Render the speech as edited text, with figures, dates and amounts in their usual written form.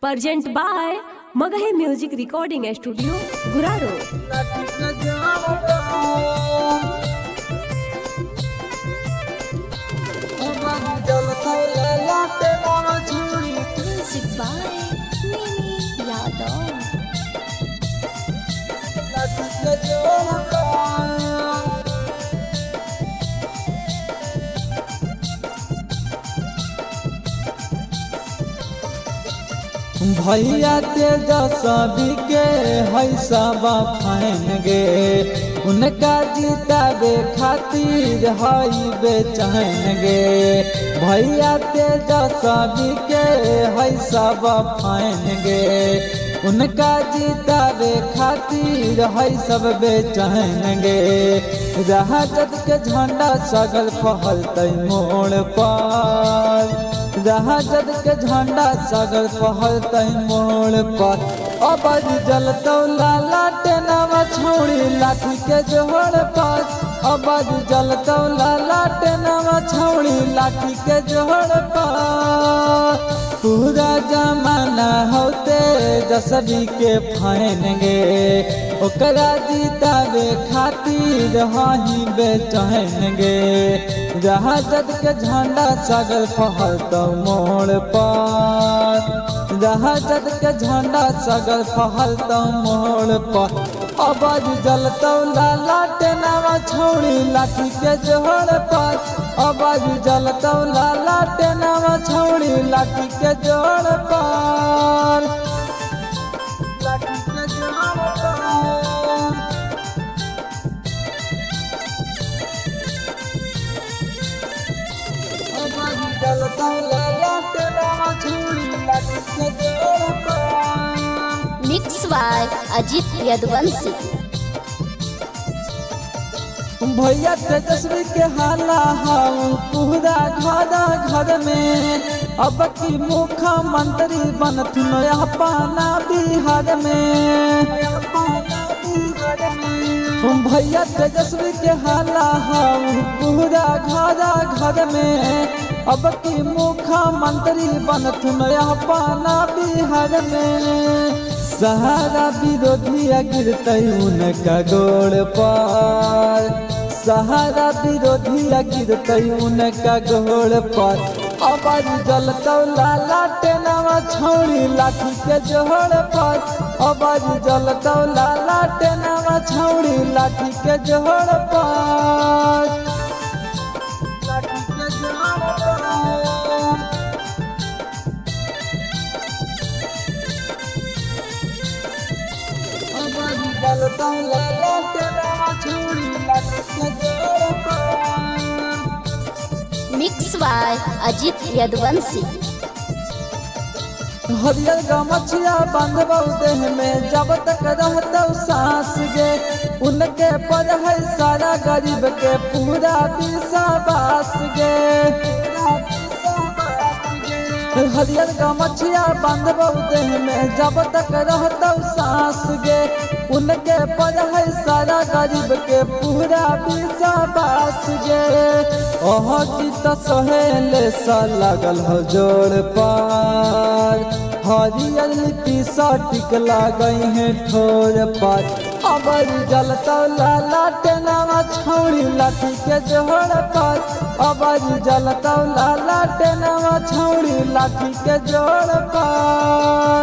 Present by Magahi Music Recording Studio, Guraro. Music by Mimi Yadav. भैया तेजस्वी के है सब फाइन गे, उनका जिताबे खातिर हई बेचैन गे। भैया तेजस्वी के है सब फाइन गे, उनका जिताबे खातिर है सब बेचैन गे। राजद के झंडा सगल फहलतै मोड़ पर, राजद के झंडा सगर फहलतै मोड़ पर। अब जलतौ लाला टेनवा छौड़ी लाठी के जोड़ पर, अब जलतौ लाला टेनवा छौड़ी लाठी के जोड़ पर। पूरा जमाना होते तेजस्वी के फाइन गे, ओकरा जिताबे खातिर हही बेचैन गे। राजद के झंडा सगर फहलतौ मोड़ पर, राजद के झंडा सगर फहलतौ मोड़ पर। अब जलतौ लाला टेनवा छौड़ी लाठी के जोड़ पर, अब जलतौ लाला टेनवा छौड़ी लाठी के जोड़ पर। Mix by Ajit Yadvanshi. भैया तेजस्वी के हाला हाउ पूरा घर में, अब की मुख्यमंत्री बनथुन अपना बिहार में। भैया तेजस्वी के हाला हाउ पूरा घर में, अब की मुख्यमंत्री बनथुन अपना बिहार में। सहारा विरोधी गिरतै उनका गोड़ पर, सहारा विरोधी गिरतै उनका गोड़ पर। अब जलतौ लाला टेनवा छौड़ी लाठी के जोड़ पर, अब जलतौ लाला टेनवा छौड़ी लाठी के जोड़ पर। Mix by Ajit Yadvanshi. हरियर गमछिया बांधबौ देह में जब तक रहतौ सांस गे, उनके पर है सारा गरीब के पूरा विश्वास गे। हरियर गमछिया बांधबौ देह में जब तक रहतौ सांस गे, उनके पर है सारा गरीब के पूरा विश्वास गे। ओह जीत सोहेल सा लगल हो जोड़ पर, हरियर लिपि सटिक लागई है ठोर पर। अब जलतौ लाला टेनवा छौड़ी लाठी के जोड़ पर, अब जलतौ लाला टेनवा छौड़ी लाठी के जोड़ पर।